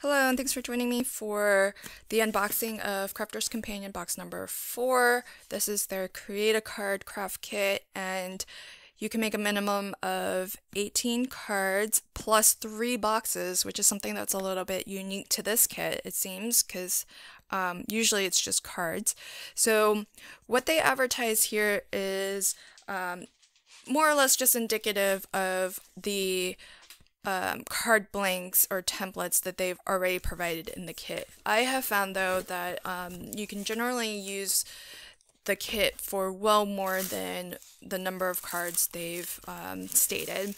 Hello, and thanks for joining me for the unboxing of Crafter's Companion box number 4. This is their Create a Card craft kit, and you can make a minimum of 18 cards plus 3 boxes, which is something that's a little bit unique to this kit, it seems, because usually it's just cards. So what they advertise here is more or less just indicative of the card blanks or templates that they've already provided in the kit. I have found though that you can generally use the kit for well more than the number of cards they've stated.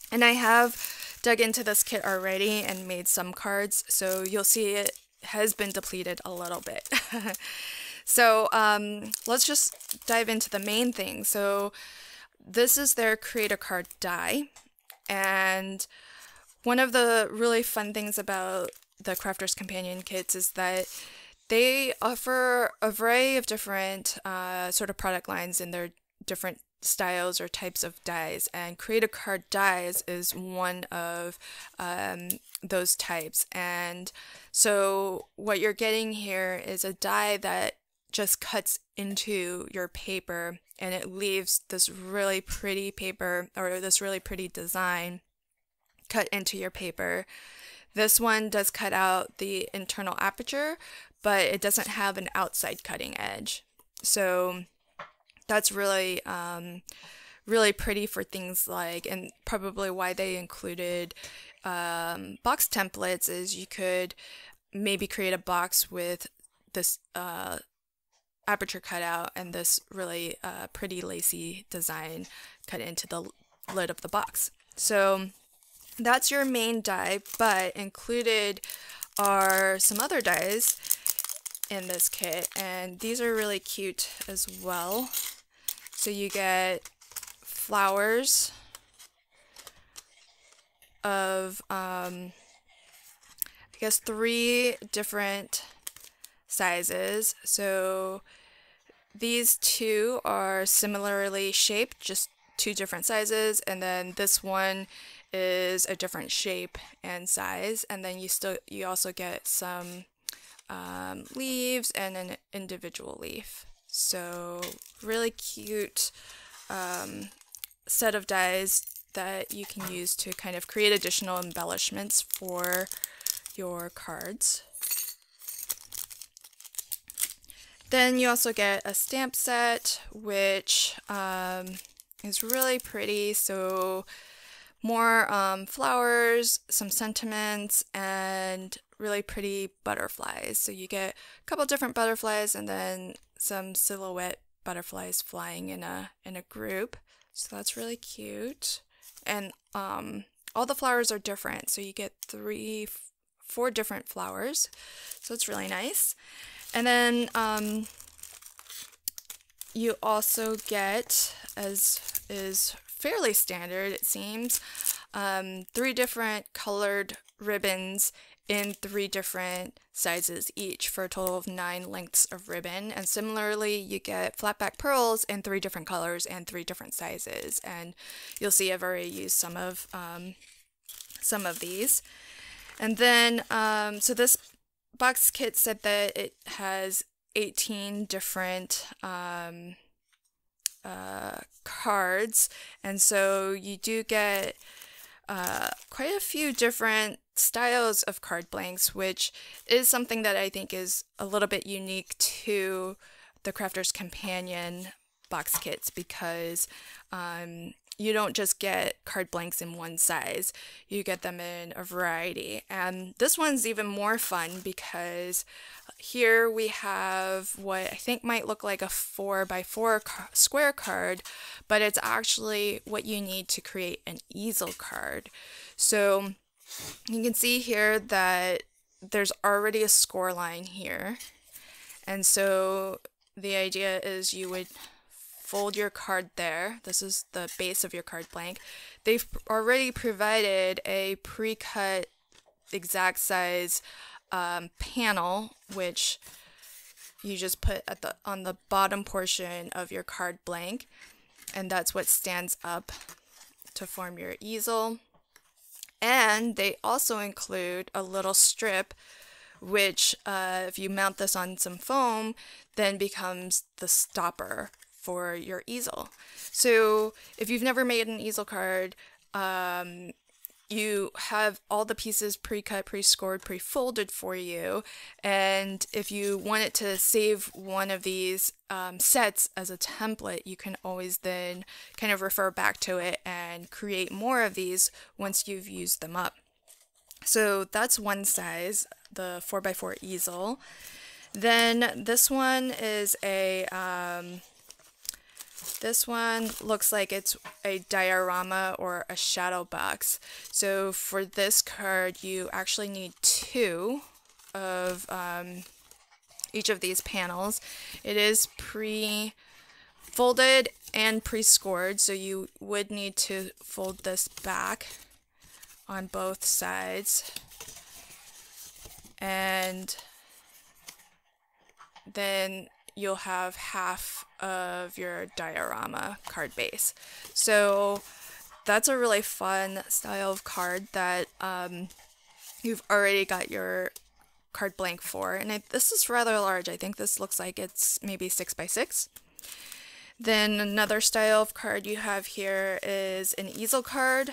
And I have dug into this kit already and made some cards, so you'll see it has been depleted a little bit. So let's just dive into the main thing. So this is their Create a Card die. And one of the really fun things about the Crafter's Companion kits is that they offer a variety of different sort of product lines in their different styles or types of dies, and Create a Card dies is one of those types. And so what you're getting here is a die that just cuts into your paper and it leaves this really pretty paper or this really pretty design cut into your paper. This one does cut out the internal aperture, but it doesn't have an outside cutting edge. So that's really really pretty for things like, and probably why they included box templates is you could maybe create a box with this aperture cutout and this really pretty lacy design cut into the lid of the box. So that's your main die, but included are some other dies in this kit, and these are really cute as well. So you get flowers of I guess 3 different sizes. So these 2 are similarly shaped, just 2 different sizes, and then this one is a different shape and size. And then you also get some leaves and an individual leaf. So really cute set of dies that you can use to kind of create additional embellishments for your cards. Then you also get a stamp set, which is really pretty. So more flowers, some sentiments, and really pretty butterflies. So you get a couple different butterflies and then some silhouette butterflies flying in a group. So that's really cute. And all the flowers are different. So you get 4 different flowers. So it's really nice. And then you also get, as is fairly standard it seems, 3 different colored ribbons in 3 different sizes each for a total of 9 lengths of ribbon. And similarly, you get flat back pearls in 3 different colors and 3 different sizes. And you'll see I've already used some of these. And then, so this box kit said that it has 18 different cards, and so you do get quite a few different styles of card blanks, which is something that I think is a little bit unique to the Crafter's Companion box kits, because you don't just get card blanks in one size, you get them in a variety. And this one's even more fun because here we have what I think might look like a 4x4 square card, but it's actually what you need to create an easel card. So you can see here that there's already a score line here. And so the idea is you would fold your card there. This is the base of your card blank. They've already provided a pre-cut exact size panel, which you just put on the bottom portion of your card blank, and that's what stands up to form your easel. And they also include a little strip, which if you mount this on some foam, then becomes the stopper for your easel. So if you've never made an easel card, you have all the pieces pre-cut, pre-scored, pre-folded for you, and if you wanted to save one of these sets as a template, you can always then kind of refer back to it and create more of these once you've used them up. So that's one size, the 4x4 easel. Then this one is this one looks like it's a diorama or a shadow box. So for this card, you actually need two of each of these panels. It is pre-folded and pre-scored, so you would need to fold this back on both sides. And then you'll have half of your diorama card base. So that's a really fun style of card that you've already got your card blank for. And this is rather large. I think this looks like it's maybe 6x6. Then another style of card you have here is an easel card.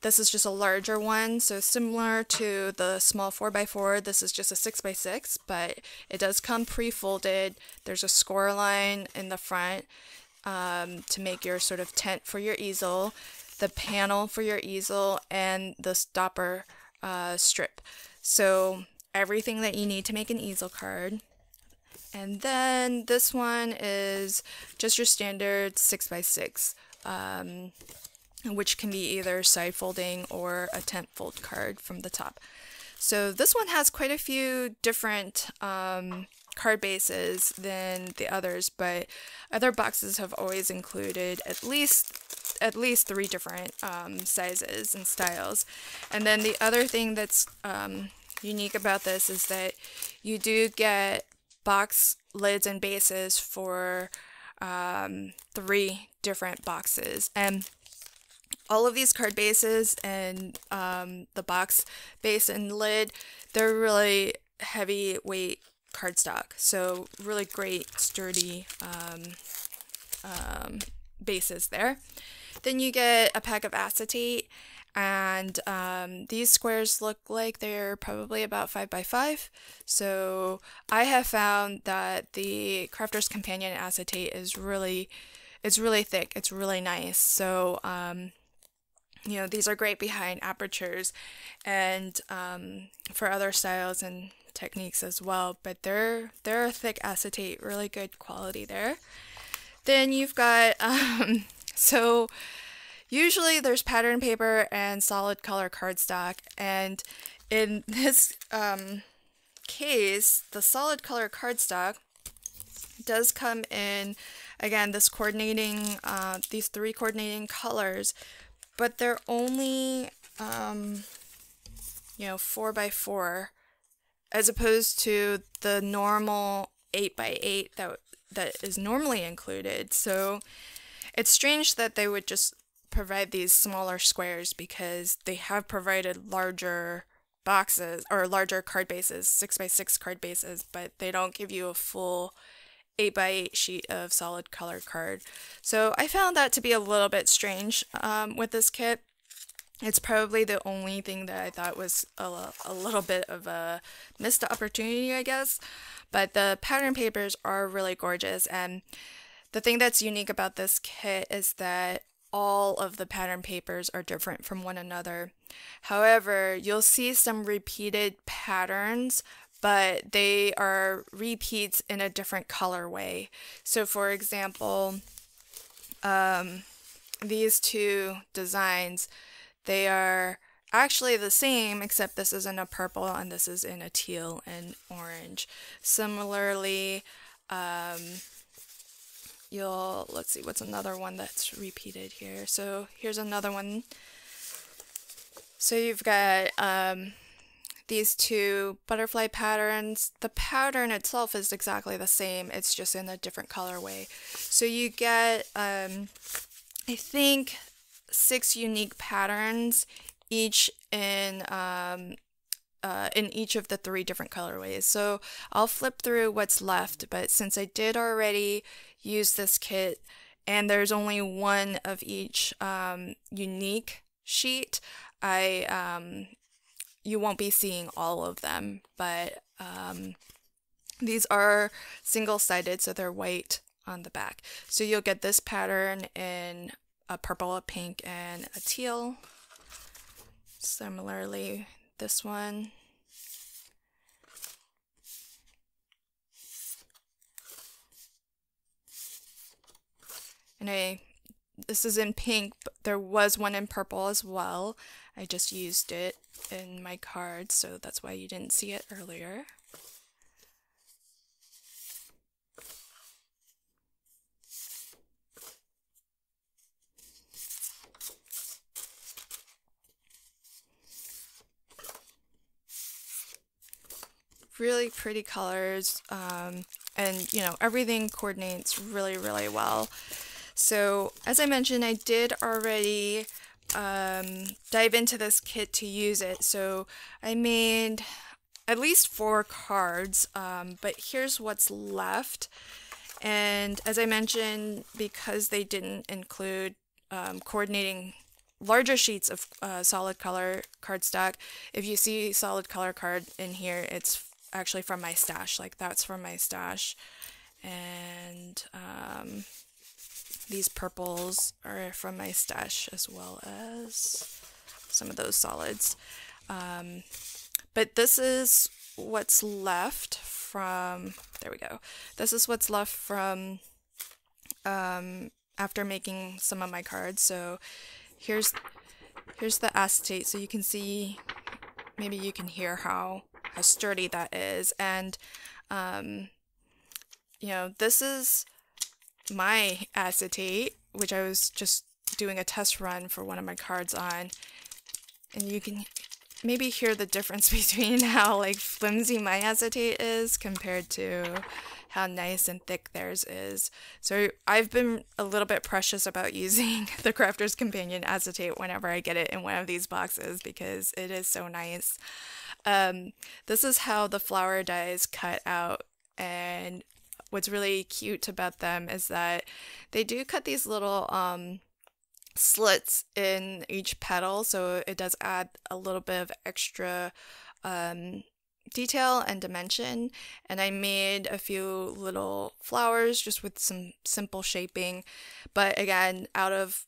This is just a larger one, so similar to the small 4x4, this is just a 6x6, but it does come pre-folded. There's a score line in the front to make your sort of tent for your easel, the panel for your easel, and the stopper strip. So everything that you need to make an easel card. And then this one is just your standard 6x6. Which can be either side folding or a tent fold card from the top. So this one has quite a few different card bases than the others, but other boxes have always included at least 3 different sizes and styles. And then the other thing that's unique about this is that you do get box lids and bases for 3 different boxes. And all of these card bases and the box base and lid, they're really heavyweight cardstock. So really great, sturdy bases there. Then you get a pack of acetate, and these squares look like they're probably about 5x5. So I have found that the Crafter's Companion acetate is really thick. It's really nice. So you know, these are great behind apertures and for other styles and techniques as well, but they're a thick acetate, really good quality there. Then you've got so usually there's pattern paper and solid color cardstock, and in this case, the solid color cardstock does come in, again, this coordinating these 3 coordinating colors, but they're only, 4x4, as opposed to the normal 8x8 that is normally included. So it's strange that they would just provide these smaller squares, because they have provided larger boxes or larger card bases, 6x6 card bases, but they don't give you a full 8x8 sheet of solid color card. So I found that to be a little bit strange with this kit. It's probably the only thing that I thought was a little bit of a missed opportunity, I guess. But the pattern papers are really gorgeous, and the thing that's unique about this kit is that all of the pattern papers are different from one another. However, you'll see some repeated patterns, but they are repeats in a different colorway. So for example, these 2 designs, they are actually the same, except this is in a purple and this is in a teal and orange. Similarly, let's see, what's another one that's repeated here? So here's another one. So you've got these 2 butterfly patterns. The pattern itself is exactly the same, it's just in a different colorway. So you get, I think, 6 unique patterns each in each of the 3 different colorways. So I'll flip through what's left, but since I did already use this kit and there's only one of each unique sheet, you won't be seeing all of them, but these are single-sided, so they're white on the back. So you'll get this pattern in a purple, a pink, and a teal. Similarly, this one. And this is in pink, but there was one in purple as well. I just used it in my card, so that's why you didn't see it earlier. Really pretty colors, and you know, everything coordinates really, really well. So as I mentioned, I did already dive into this kit to use it. So I made at least 4 cards, but here's what's left. And as I mentioned, because they didn't include coordinating larger sheets of solid color cardstock, if you see solid color card in here, it's actually from my stash. Like, that's from my stash. And these purples are from my stash, as well as some of those solids. But this is what's left from, there we go. This is what's left from after making some of my cards. So here's the acetate, so you can see, maybe you can hear how sturdy that is. And you know, this is my acetate, which I was just doing a test run for one of my cards on, and you can maybe hear the difference between how like flimsy my acetate is compared to how nice and thick theirs is. So I've been a little bit precious about using the Crafter's Companion acetate whenever I get it in one of these boxes, because it is so nice. This is how the flower die is cut out, and what's really cute about them is that they do cut these little slits in each petal, so it does add a little bit of extra detail and dimension. And I made a few little flowers just with some simple shaping, but again, out of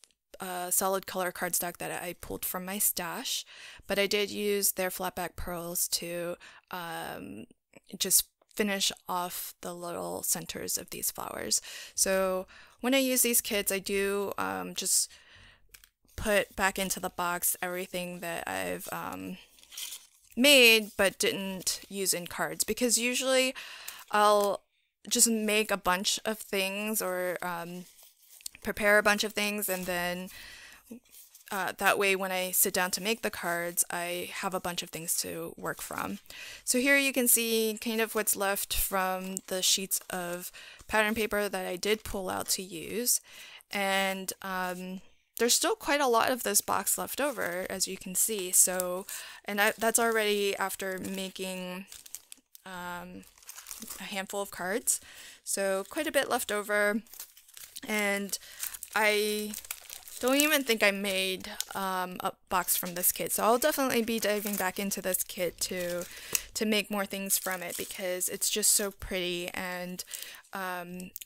solid color cardstock that I pulled from my stash. But I did use their flatback pearls to just finish off the little centers of these flowers. So when I use these kits, I do just put back into the box everything that I've made but didn't use in cards, because usually I'll just make a bunch of things or prepare a bunch of things, and then that way when I sit down to make the cards, I have a bunch of things to work from. So here you can see kind of what's left from the sheets of pattern paper that I did pull out to use. And there's still quite a lot of this box left over, as you can see. So, and that's already after making a handful of cards. So quite a bit left over. And I don't even think I made a box from this kit, so I'll definitely be diving back into this kit to make more things from it, because it's just so pretty, and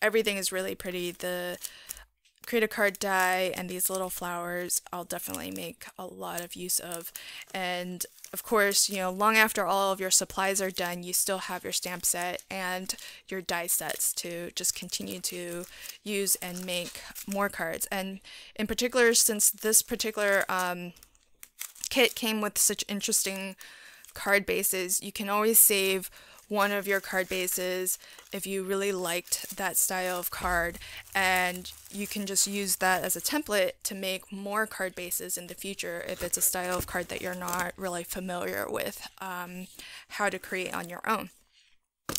everything is really pretty. The Create a Card die and these little flowers I'll definitely make a lot of use of. And of course, you know, long after all of your supplies are done, you still have your stamp set and your die sets to just continue to use and make more cards. And in particular, since this particular kit came with such interesting card bases, you can always save one of your card bases if you really liked that style of card, and you can just use that as a template to make more card bases in the future if it's a style of card that you're not really familiar with how to create on your own.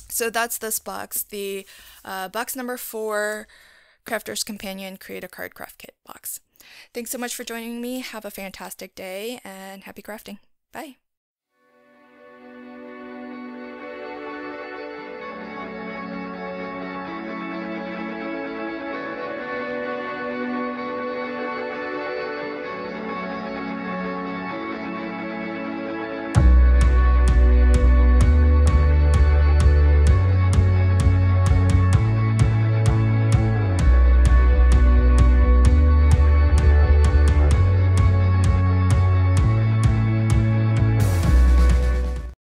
So that's this box. The box number 4 Crafter's Companion Create a Card Craft Kit box. Thanks so much for joining me. Have a fantastic day and happy crafting. Bye.